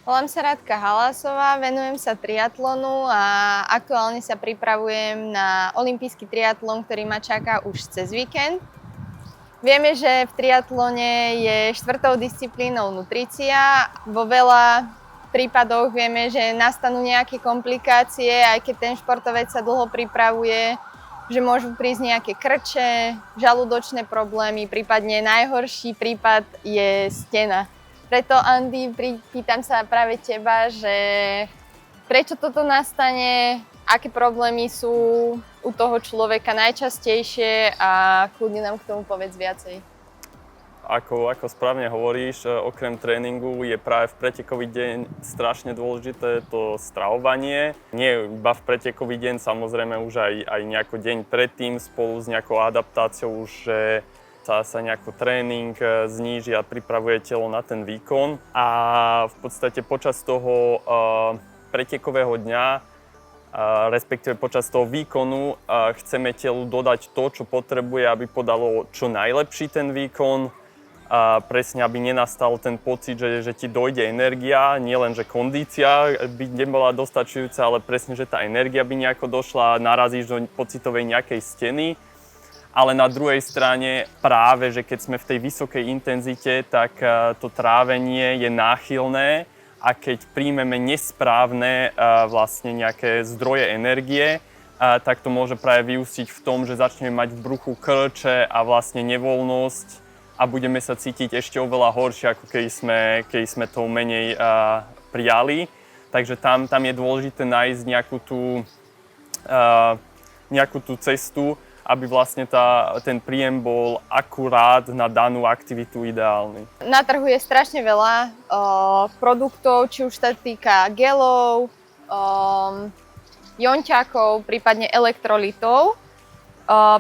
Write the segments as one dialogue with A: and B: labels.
A: Volám sa Radka Halásová, venujem sa triatlonu a aktuálne sa pripravujem na olympijský triatlon, ktorý ma čaká už cez víkend. Vieme, že v triatlone je štvrtou disciplínou nutrícia. Vo veľa prípadoch vieme, že nastanú nejaké komplikácie, aj keď ten športovec sa dlho pripravuje, že môžu prísť nejaké krče, žalúdočné problémy, prípadne najhorší prípad je stena. Preto, Andy, pýtam sa práve teba, že prečo toto nastane, aké problémy sú u toho človeka najčastejšie a kľudne nám k tomu povedz viacej.
B: Ako správne hovoríš, okrem tréningu je práve v pretekový deň strašne dôležité to stravovanie. Nie iba v pretekový deň, samozrejme už aj nejako deň predtým spolu s nejakou adaptáciou už, že sa nejako tréning zníži a pripravuje telo na ten výkon. A v podstate počas toho pretekového dňa, respektíve počas toho výkonu, chceme telu dodať to, čo potrebuje, aby podalo čo najlepší ten výkon. Presne, aby nenastal ten pocit, že ti dojde energia, nielen, že kondícia by nebola dostačujúca, ale presne, že tá energia by nejako došla a narazíš do pocitovej nejakej steny. Ale na druhej strane práve, že keď sme v tej vysokej intenzite, tak to trávenie je náchylné a keď príjmeme nesprávne vlastne nejaké zdroje energie, tak to môže práve vyústiť v tom, že začneme mať v bruchu krče a vlastne nevoľnosť a budeme sa cítiť ešte oveľa horšie, ako keď sme to menej prijali. Takže tam je dôležité nájsť nejakú tú cestu, aby vlastne ten príjem bol akurát na danú aktivitu ideálny.
A: Na trhu je strašne veľa produktov, či už sa týka gelov, jonťákov, prípadne elektrolitov.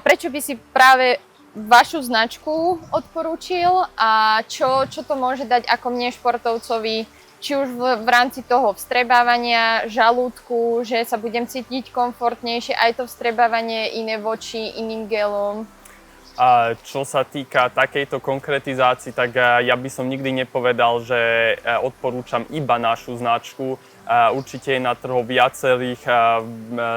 A: Prečo by si práve vašu značku odporúčil a čo to môže dať ako mne športovcovi, či už v rámci toho vstrebávania žalúdku, že sa budem cítiť komfortnejšie, aj to vstrebávanie iné voči iným gelom?
B: A čo sa týka takejto konkretizácii, tak ja by som nikdy nepovedal, že odporúčam iba našu značku. Určite je na trhu viacerých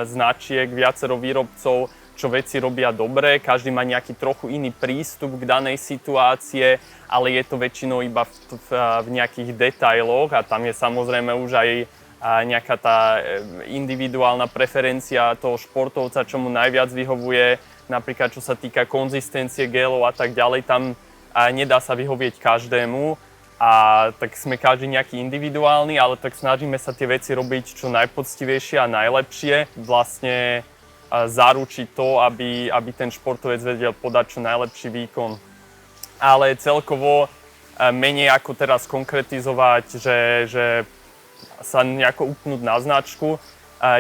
B: značiek, viacero výrobcov, čo veci robia dobre, každý má nejaký trochu iný prístup k danej situácie, ale je to väčšinou iba v nejakých detailoch a tam je samozrejme už aj nejaká tá individuálna preferencia toho športovca, čo mu najviac vyhovuje, napríklad čo sa týka konzistencie gelov a tak ďalej, tam nedá sa vyhovieť každému a tak sme každý nejaký individuálny, ale tak snažíme sa tie veci robiť čo najpoctivejšie a najlepšie, vlastne zaručiť to, aby ten športovec vedel podať čo najlepší výkon. Ale celkovo menej ako teraz konkretizovať, že sa nejako upnúť na značku,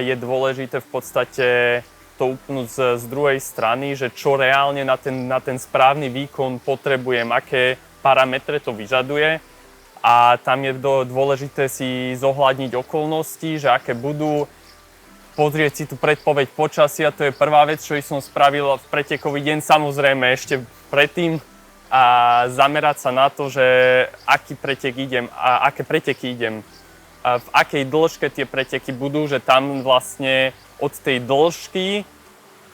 B: je dôležité v podstate to upnúť z druhej strany, že čo reálne na ten správny výkon potrebujem, aké parametre to vyžaduje. A tam je dôležité si zohľadniť okolnosti, že aké budú, pozrieť si tú predpoveď počasia, to je prvá vec, čo som spravil v pretekový deň, samozrejme ešte predtým a zamerať sa na to, že aký pretek idem a aké preteky idem, a v akej dĺžke tie preteky budú, že tam vlastne od tej dĺžky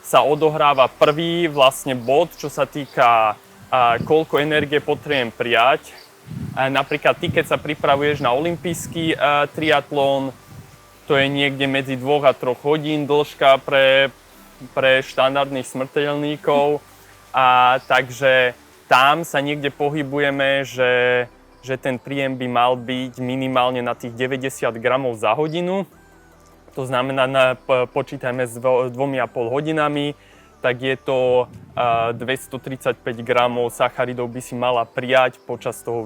B: sa odohráva prvý vlastne bod, čo sa týka koľko energie potrebujem prijať. Napríklad ty, keď sa pripravuješ na olympijský triatlon, to je niekde medzi 2 a 3 hodín dĺžka pre štandardných smrteľníkov. Takže tam sa niekde pohybujeme, že ten príjem by mal byť minimálne na tých 90 gramov za hodinu. To znamená, počítajme s 2,5 hodinami, tak je to 235 gramov sacharidov by si mala prijať počas toho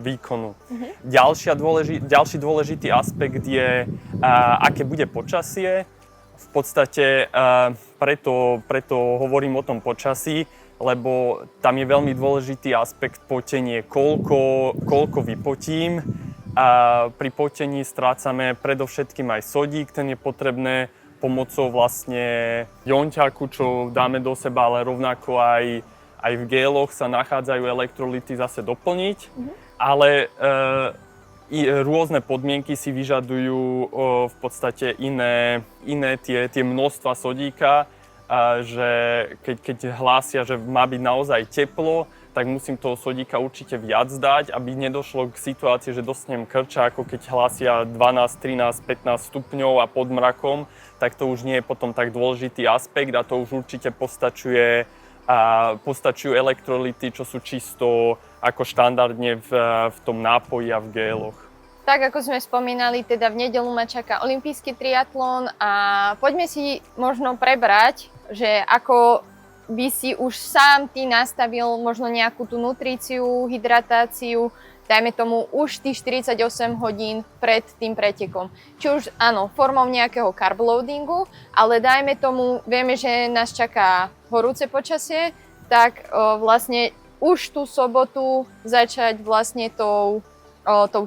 B: výkonu. Ďalší dôležitý aspekt je, aké bude počasie. V podstate preto hovorím o tom počasí, lebo tam je veľmi dôležitý aspekt potenie, koľko vypotím. Pri potení strácame predovšetkým aj sodík, ten je potrebné pomocou vlastne jonťaku, čo dáme do seba, ale rovnako aj v géloch sa nachádzajú elektrolyty zase doplniť. Ale rôzne podmienky si vyžadujú v podstate iné tie množstva sodíka, že keď hlásia, že má byť naozaj teplo, tak musím toho sodíka určite viac dať, aby nedošlo k situácii, že dostanem krča, ako keď hlásia 12, 13, 15 stupňov a pod mrakom, tak to už nie je potom tak dôležitý aspekt a to už určite postačujú elektrolyty, čo sú čisto ako štandardne v tom nápoji a v géloch.
A: Tak ako sme spomínali, teda v nedeľu ma čaká olympijský triatlon a poďme si možno prebrať, že ako by si už sám ty nastavil možno nejakú tú nutríciu, hydratáciu, dajme tomu už tých 48 hodín pred tým pretekom. Či už áno, formou nejakého carb loadingu, ale dajme tomu, vieme, že nás čaká horúce počasie, tak vlastne už tú sobotu začať vlastne tou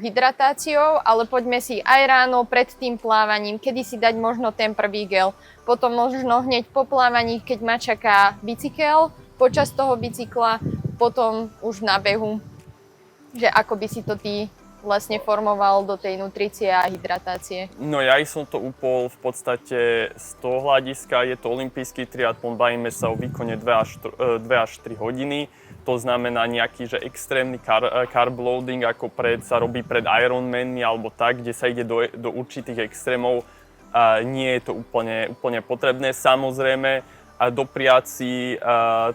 A: hydratáciou, ale poďme si aj ráno pred tým plávaním, kedy si dať možno ten prvý gel, potom možno hneď po plávaní, keď ma čaká bicykel, počas toho bicykla, potom už na behu, že ako by si to ty vlastne formoval do tej nutrície a hydratácie.
B: No ja som to upol v podstate z toho hľadiska, je to olympijský triatlon, bavíme sa o výkone 2 až 3 hodiny. To znamená nejaký že extrémny carb loading, ako sa robí pred Ironmanmi alebo tak, kde sa ide do určitých extrémov. Nie je to úplne potrebné. Samozrejme, dopriať si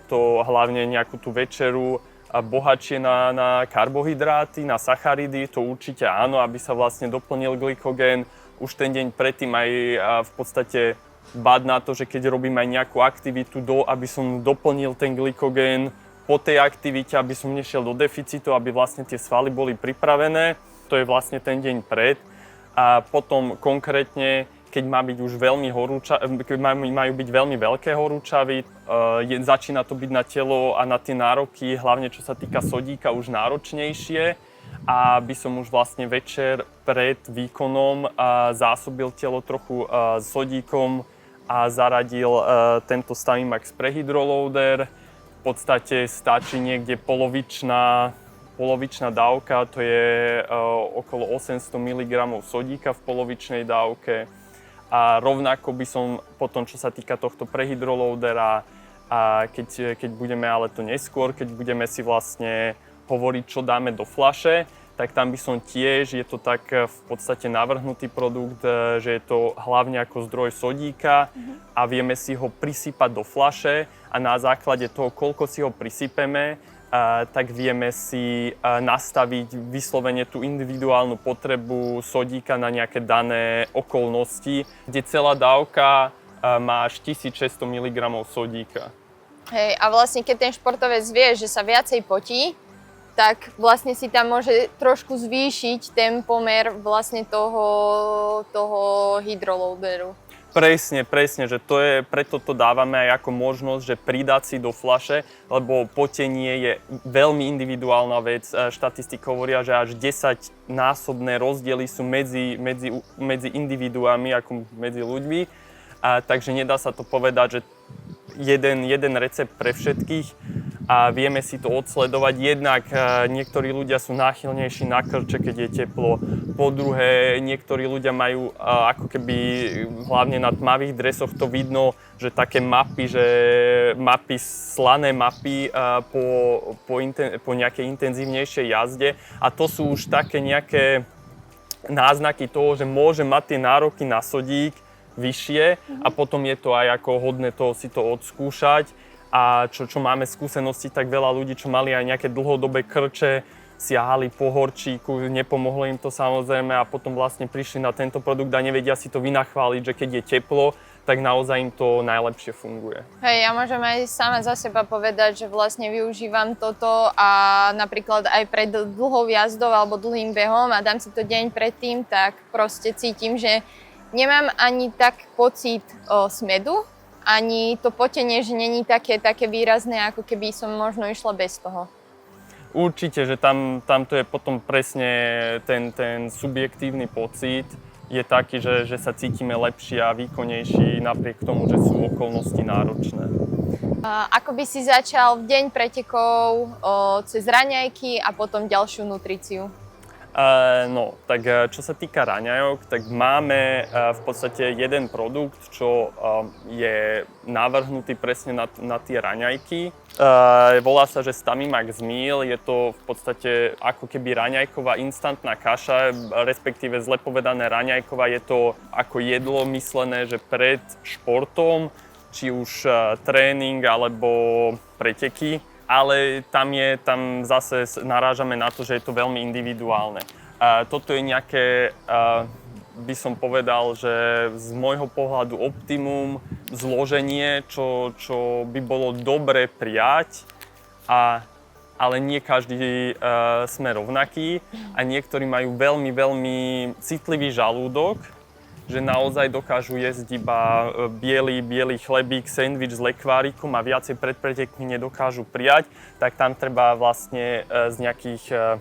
B: to hlavne nejakú tú večeru bohatšie na karbohydráty, na sacharidy, to určite áno, aby sa vlastne doplnil glykogén. Už ten deň predtým aj v podstate báť na to, že keď robím aj nejakú aktivitu, aby som doplnil ten glykogén, po tej aktivite, aby som nešiel do deficitu, aby vlastne tie svaly boli pripravené. To je vlastne ten deň pred. A potom konkrétne, keď má byť už keď majú byť veľmi veľké horúčavy, začína to byť na telo a na tie nároky, hlavne čo sa týka sodíka, už náročnejšie. A by som už vlastne večer pred výkonom zásobil telo trochu sodíkom a zaradil tento Stavimax Prehydroloader. V podstate stačí niekde polovičná dávka, to je okolo 800 mg sodíka v polovičnej dávke. A rovnako by som potom, čo sa týka tohto prehydroloadera, a keď budeme, ale to neskôr, keď budeme si vlastne hovoriť, čo dáme do fľaše, tak tam by som tiež, je to tak v podstate navrhnutý produkt, že je to hlavne ako zdroj sodíka a vieme si ho prisypať do fľaše a na základe toho, koľko si ho prisypeme, tak vieme si nastaviť vyslovene tú individuálnu potrebu sodíka na nejaké dané okolnosti, kde celá dávka má až 1600 mg sodíka.
A: Hej, a vlastne keď ten športovec vie, že sa viacej potí, tak vlastne si tam môže trošku zvýšiť ten pomer vlastne toho hydroloaderu.
B: Presne, že preto to dávame aj ako možnosť, že pridať si do fľaše, lebo potenie je veľmi individuálna vec. Štatistiky hovoria, že až 10-násobné rozdiely sú medzi individuami, ako medzi ľuďmi. Takže nedá sa to povedať, že jeden recept pre všetkých a vieme si to odsledovať. Jednak niektorí ľudia sú náchylnejší na krče, keď je teplo. Po druhé, niektorí ľudia majú ako keby hlavne na tmavých dresoch to vidno, že také slané mapy po nejakej intenzívnejšej jazde. A to sú už také nejaké náznaky toho, že môže mať tie nároky na sodík vyššie a potom je to aj ako hodné si to odskúšať. A čo máme skúsenosti, tak veľa ľudí, čo mali aj nejaké dlhodobé krče, siahali po horčíku, nepomohlo im to samozrejme a potom vlastne prišli na tento produkt a nevedia si to vynachváliť, že keď je teplo, tak naozaj im to najlepšie funguje. Hej,
A: ja môžem aj sama za seba povedať, že vlastne využívam toto a napríklad aj pred dlhou jazdou alebo dlhým behom a dám si to deň predtým, tak proste cítim, že nemám ani tak pocit smedu, ani to potenie, že není také výrazné, ako keby som možno išla bez toho.
B: Určite, že tam to je potom presne ten subjektívny pocit je taký, že sa cítime lepšie a výkonnejší napriek tomu, že sú okolnosti náročné.
A: Ako by si začal v deň pretekov cez raňajky a potom ďalšiu nutríciu?
B: Čo sa týka raňajok, tak máme v podstate jeden produkt, čo je navrhnutý presne na tie raňajky. Volá sa, že Stamimax Meal. Je to v podstate ako keby raňajková instantná kaša, respektíve zle povedané raňajková. Je to ako jedlo myslené, že pred športom, či už tréning alebo preteky. Ale tam zase narážame na to, že je to veľmi individuálne. Toto je nejaké, by som povedal, že z môjho pohľadu optimum, zloženie, čo by bolo dobre prijať, ale nie každý sme rovnaký a niektorí majú veľmi, veľmi citlivý žalúdok, že naozaj dokážu jesť iba biely chlebík, sendvič s lekvárikom a viacej pred pretekmi nedokážu prijať, tak tam treba vlastne z nejakých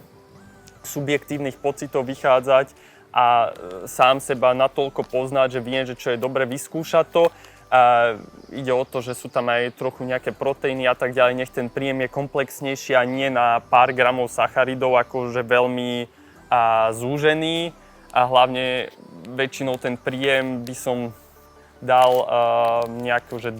B: subjektívnych pocitov vychádzať a sám seba natoľko poznať, že viem, že čo je dobre, vyskúšať to. Ide o to, že sú tam aj trochu nejaké proteíny a tak ďalej, nech ten príjem je komplexnejší a nie na pár gramov sacharidov, akože veľmi zúžený. A hlavne väčšinou ten príjem by som dal nejako, že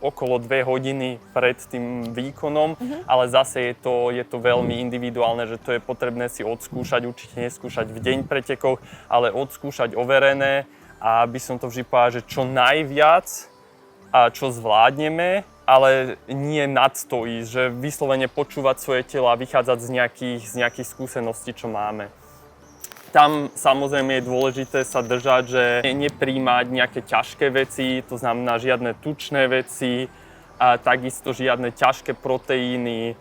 B: okolo 2 hodiny pred tým výkonom, ale zase je to veľmi individuálne, že to je potrebné si odskúšať, určite neskúšať v deň pretekov, ale odskúšať overené a by som to vždy povedal, že čo najviac a čo zvládneme, ale nie nad to ísť, že vyslovene počúvať svoje telo a vychádzať z nejakých skúseností, čo máme. Tam samozrejme je dôležité sa držať, že nepríjmať nejaké ťažké veci, to znamená žiadne tučné veci, a takisto žiadne ťažké proteíny,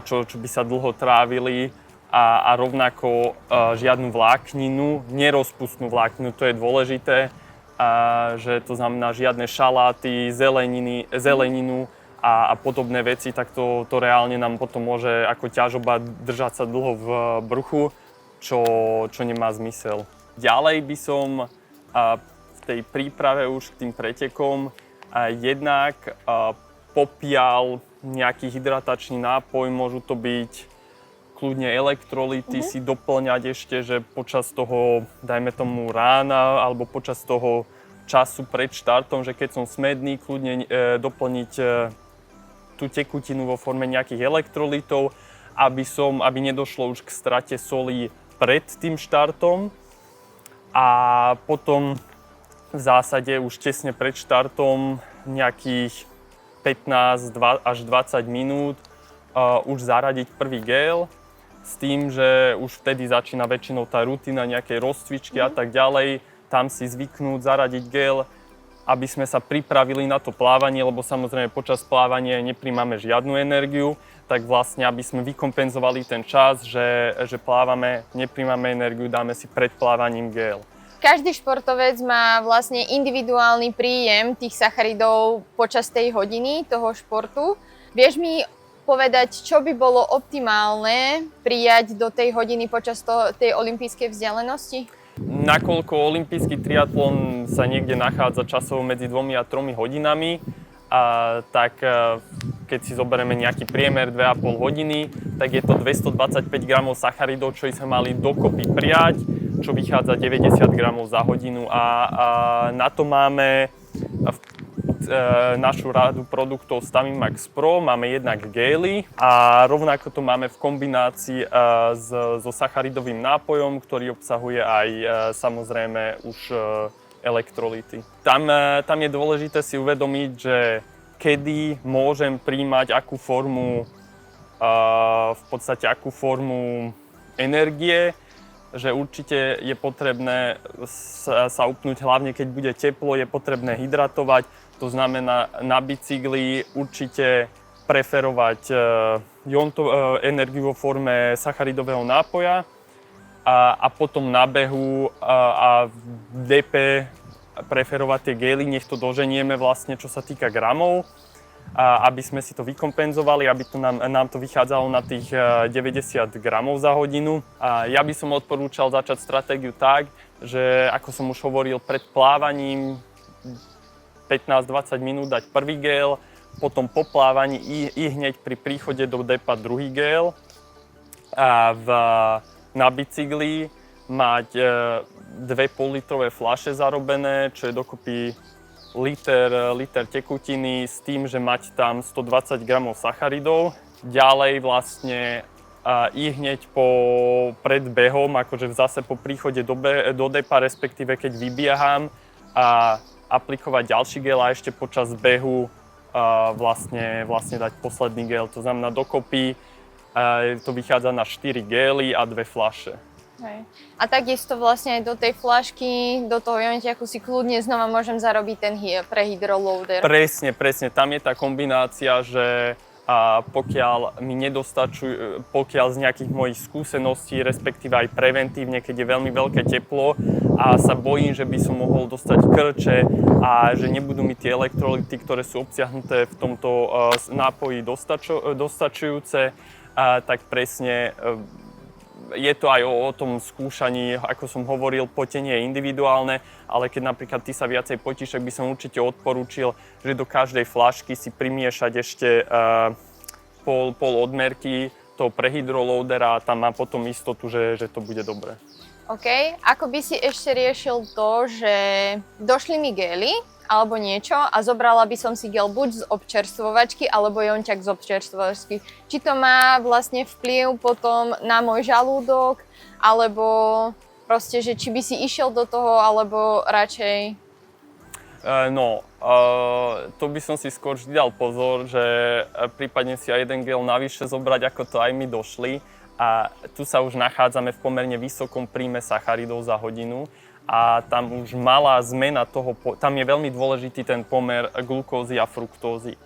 B: čo by sa dlho trávili a rovnako žiadnu vlákninu, nerozpustnú vlákninu, to je dôležité, že to znamená žiadne šaláty, zeleninu a podobné veci, tak to reálne nám potom môže ako ťažoba držať sa dlho v bruchu. Čo nemá zmysel. Ďalej by som v tej príprave už k tým pretekom jednak popíjal nejaký hydratačný nápoj, môžu to byť kľudne elektrolyty, si doplňať ešte, že počas toho, dajme tomu rána, alebo počas toho času pred štartom, že keď som smedný, kľudne doplniť tú tekutinu vo forme nejakých elektrolytov, aby nedošlo už k strate soli pred tým štartom a potom v zásade už tesne pred štartom nejakých 15 až 20 minút už zaradiť prvý gel s tým, že už vtedy začína väčšinou tá rutina nejakej rozcvičky a tak ďalej. Tam si zvyknúť zaradiť gel, aby sme sa pripravili na to plávanie, lebo samozrejme počas plávania nepríjmame žiadnu energiu, tak vlastne, aby sme vykompenzovali ten čas, že plávame, nepríjmame energiu, dáme si pred plávaním gel.
A: Každý športovec má vlastne individuálny príjem tých sacharidov počas tej hodiny toho športu. Vieš mi povedať, čo by bolo optimálne prijať do tej hodiny počas tej olympijskej vzdialenosti?
B: Nakoľko olympijský triatlon sa niekde nachádza časovo medzi 2 a 3 hodinami, tak keď si zoberieme nejaký priemer 2,5 hodiny, tak je to 225 gramov sacharidov, čo sme mali dokopy prijať, čo vychádza 90 gramov za hodinu a na to máme našu radu produktov Stamimax Pro, máme jednak gély a rovnako to máme v kombinácii so sacharidovým nápojom, ktorý obsahuje aj samozrejme už elektrolyty. Tam je dôležité si uvedomiť, že kedy môžem príjmať akú formu energie, že určite je potrebné sa upnúť, hlavne keď bude teplo, je potrebné hydratovať. To znamená na bicykli určite preferovať energiu vo forme sacharidového nápoja a potom na behu a v DP preferovať tie gély, nech to doženieme vlastne, čo sa týka gramov, aby sme si to vykompenzovali, aby to nám to vychádzalo na tých 90 gramov za hodinu. Ja by som odporúčal začať stratégiu tak, že ako som už hovoril, pred plávaním 15-20 minút dať prvý gél, potom po plávaní i hneď pri príchode do depa druhý gél. A v na bicykli, mať 2,5 litrové fľaše zarobené, čo je dokopy liter tekutiny s tým, že mať tam 120 gramov sacharidov. Ďalej vlastne i hneď pred behom, akože zase po príchode do depa, respektíve keď vybieham, a aplikovať ďalší gel a ešte počas behu vlastne dať posledný gel. To znamená dokopy to vychádza na 4 gély a 2 fľaše.
A: Hej. A takisto vlastne aj do tej fľašky, do toho jontiaku si kľudne znova môžem zarobiť ten prehydroloader.
B: Presne. Tam je tá kombinácia, že pokiaľ z nejakých mojich skúseností, respektíve aj preventívne, keď je veľmi veľké teplo a sa bojím, že by som mohol dostať krče a že nebudú mi tie elektrolyty, ktoré sú obsiahnuté v tomto nápoji dostačujúce, tak presne je to aj o tom skúšaní, ako som hovoril, potenie je individuálne, ale keď napríklad ty sa viacej potíš, tak by som určite odporúčil, že do každej fľašky si primiešať ešte pol odmerky toho prehydroloadera a tam má potom istotu, že to bude dobré.
A: OK. Ako by si ešte riešil to, že došli mi gély alebo niečo a zobrala by som si gel buď z občerstvovačky alebo jonťak z občerstvovačky. Či to má vlastne vplyv potom na môj žalúdok, alebo proste, že či by si išiel do toho, alebo radšej...
B: To by som si skôr vždy dal pozor, že prípadne si aj jeden gel navyše zobrať, ako to aj my došli. A tu sa už nachádzame v pomerne vysokom príjme sacharidov za hodinu. A tam už malá zmena toho, tam je veľmi dôležitý ten pomer glukózy a fruktózy.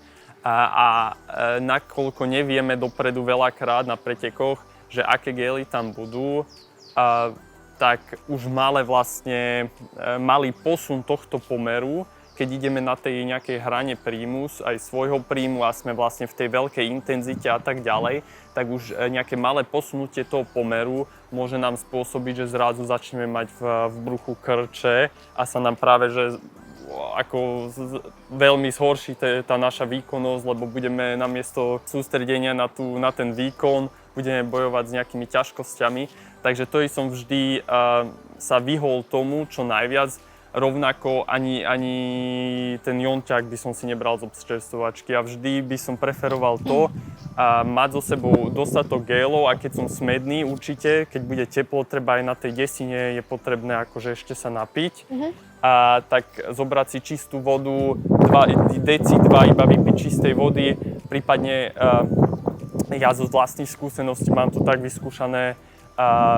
B: Nakoľko nevieme dopredu veľakrát na pretekoch, že aké gély tam budú, tak už malý posun tohto pomeru, keď ideme na tej nejakej hrane príjmu, aj svojho príjmu a sme vlastne v tej veľkej intenzite a tak ďalej, tak už nejaké malé posunutie toho pomeru môže nám spôsobiť, že zrazu začneme mať v bruchu krče a sa nám práve že ako veľmi zhorší tá naša výkonnosť, lebo budeme namiesto sústredenia na ten výkon, budeme bojovať s nejakými ťažkosťami. Takže to som vždy sa vyhol tomu, čo najviac. Rovnako ani ten jonťak by som si nebral z občerstvovačky a vždy by som preferoval to mať so sebou dostatok gélov a keď som smedný určite, keď bude teplo, treba aj na tej desine je potrebné akože ešte sa napiť. Tak zobrať si čistú vodu, 2 deci iba vypiť čistej vody, prípadne ja zo vlastných skúseností mám to tak vyskúšané,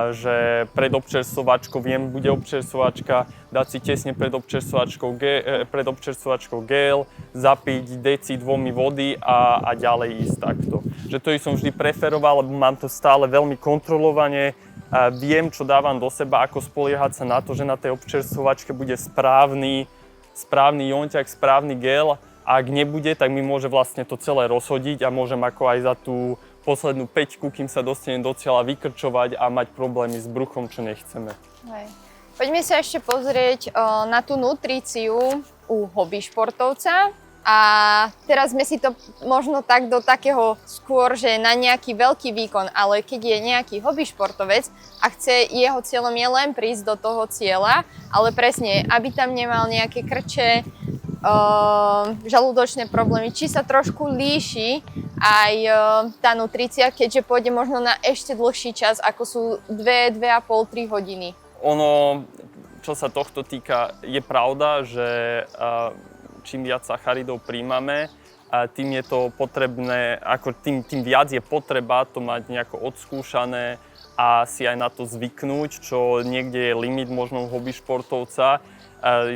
B: že pred občerstvovačkou bude občerstvovačka, dať si tesne pred občerstvovačkou gel, zapiť deci 2 vody a ďalej ísť takto. Že to som vždy preferoval, lebo mám to stále veľmi kontrolovane, viem, čo dávam do seba, ako spoliehať sa na to, že na tej občerstvovačke bude správny jonťak, správny gel. A ak nebude, tak mi môže vlastne to celé rozhodiť a môžem ako aj za tú poslednú päťku, kým sa dostanem do cieľa, vykrčovať a mať problémy s bruchom, čo nechceme.
A: Hej. Poďme sa ešte pozrieť na tú nutríciu u hobby športovca. A teraz sme si to možno tak do takého skôr, že na nejaký veľký výkon, ale keď je nejaký hobby športovec a jeho cieľom je len prísť do toho cieľa, ale presne, aby tam nemal nejaké krče, žalúdočné problémy, či sa trošku líši aj tá nutrícia, keďže pôjde možno na ešte dlhší čas, ako sú 2,5, 3 hodiny.
B: Ono, čo sa tohto týka, je pravda, že čím viac sacharidov príjmame, tým je to potrebné, tým viac je potreba to mať nejako odskúšané a si aj na to zvyknúť, čo niekde je limit možno hobby športovca.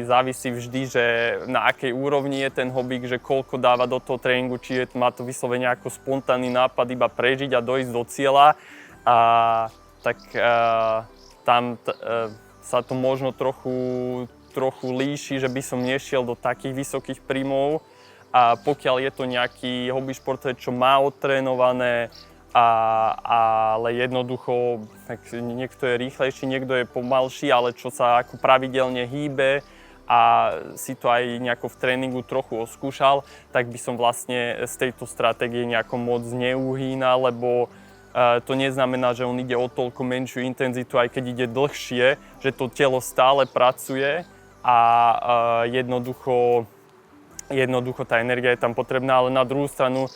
B: Závisí vždy, že na akej úrovni je ten hobík, že koľko dáva do toho tréningu, či má to vyslovene ako spontánny nápad iba prežiť a dojsť do cieľa. Tam sa to možno trochu líši, že by som nešiel do takých vysokých príjmov. A pokiaľ je to nejaký hobby športovec, čo má odtrénované, ale jednoducho, niekto je rýchlejší, niekto je pomalší, ale čo sa ako pravidelne hýbe a si to aj nejako v tréningu trochu oskúšal, tak by som vlastne z tejto stratégie nejako moc neuhýnal, lebo To neznamená, že on ide o toľko menšiu intenzitu, aj keď ide dlhšie, že to telo stále pracuje a jednoducho tá energia je tam potrebná, ale na druhú stranu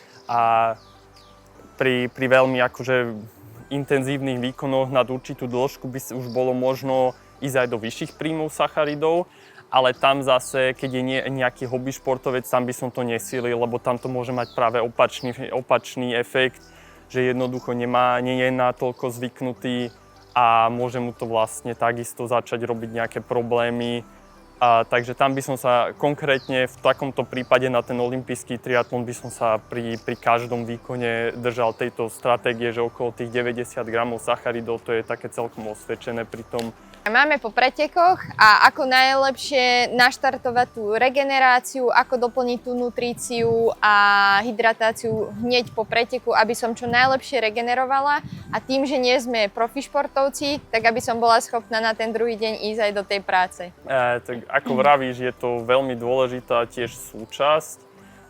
B: pri veľmi akože intenzívnych výkonoch nad určitú dĺžku by už bolo možno ísť aj do vyšších príjmov sacharidov, ale tam zase, keď je nejaký hobby športovec, tam by som to nesilil, lebo tam to môže mať práve opačný efekt, že jednoducho nie je natoľko zvyknutý a môže mu to vlastne takisto začať robiť nejaké problémy. Takže tam by som sa konkrétne v takomto prípade na ten olympijský triatlon by som sa pri každom výkone držal tejto stratégie, že okolo tých 90 gramov sacharidov, to je také celkom osvedčené pri tom.
A: Máme po pretekoch a ako najlepšie naštartovať tú regeneráciu, ako doplniť tú nutríciu a hydratáciu hneď po preteku, aby som čo najlepšie regenerovala a tým, že nie sme profi športovci, tak aby som bola schopná na ten druhý deň ísť aj do tej práce.
B: Tak ako vravíš, je to veľmi dôležitá tiež súčasť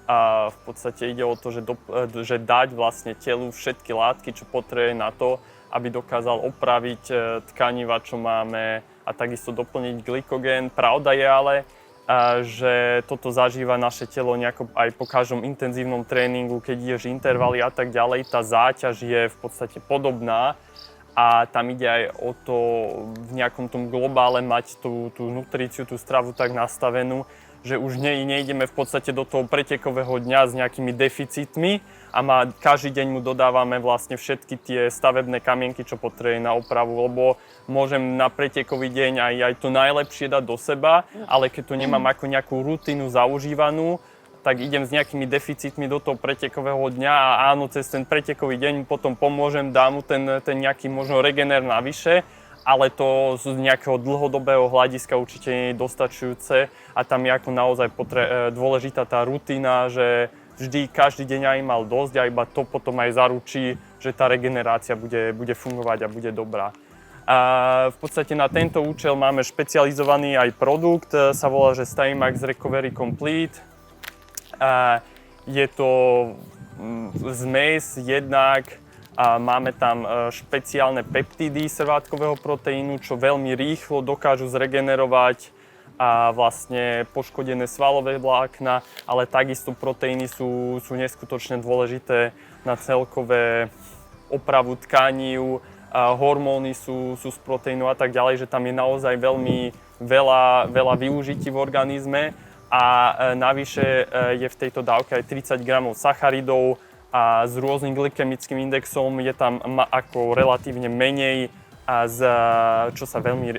B: a v podstate ide o to, že dať vlastne telu všetky látky, čo potrebuje na to, aby dokázal opraviť tkaniva, čo máme a takisto doplniť glykogén. Pravda je ale, že toto zažíva naše telo nejako aj po každom intenzívnom tréningu, keď ideš intervaly a tak ďalej, tá záťaž je v podstate podobná a tam ide aj o to v nejakom tom globále mať tú nutríciu, tú stravu tak nastavenú, že už nejdeme v podstate do toho pretekového dňa s nejakými deficitmi a každý deň mu dodávame vlastne všetky tie stavebné kamienky, čo potrebuje na opravu, lebo môžem na pretekový deň aj to najlepšie dať do seba, ale keď to nemám ako nejakú rutinu zaužívanú, tak idem s nejakými deficitmi do toho pretekového dňa a áno, cez ten pretekový deň potom pomôžem, dám mu ten nejaký možno regenér navyše, ale to z nejakého dlhodobého hľadiska určite nie je dostačujúce a tam je ako naozaj dôležitá tá rutina, že vždy, každý deň aj mal dosť a iba to potom aj zaručí, že tá regenerácia bude fungovať a bude dobrá. A v podstate na tento účel máme špecializovaný aj produkt, sa volá, že Staemax Recovery Complete. Je to zmes jednak, máme tam špeciálne peptidy srvátkového proteínu, čo veľmi rýchlo dokážu zregenerovať a vlastne poškodené svalové vlákna, ale takisto proteíny sú neskutočne dôležité na celkové opravu tkanív, hormóny sú z proteínu a tak ďalej, že tam je naozaj veľmi veľa využití v organizme a navyše je v tejto dávke aj 30 gramov sacharidov a s rôznym glykemickým indexom je tam ako relatívne menej čo sa veľmi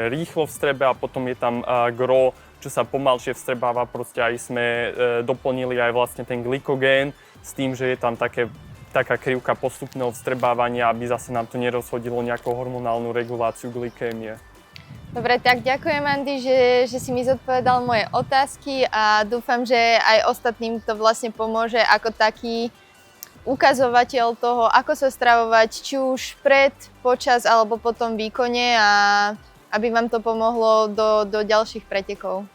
B: rýchlo vstrebe a potom je tam gro, čo sa pomalšie vstrebáva. Proste aj sme doplnili aj vlastne ten glykogén s tým, že je tam taká krivka postupného vstrebávania, aby zase nám to nerozhodilo nejakú hormonálnu reguláciu glykémie.
A: Dobre, tak ďakujem, Andy, že si mi zodpovedal moje otázky a dúfam, že aj ostatným to vlastne pomôže ako taký ukazovateľ toho, ako sa stravovať, či už pred, počas alebo po tom výkone a aby vám to pomohlo do ďalších pretekov.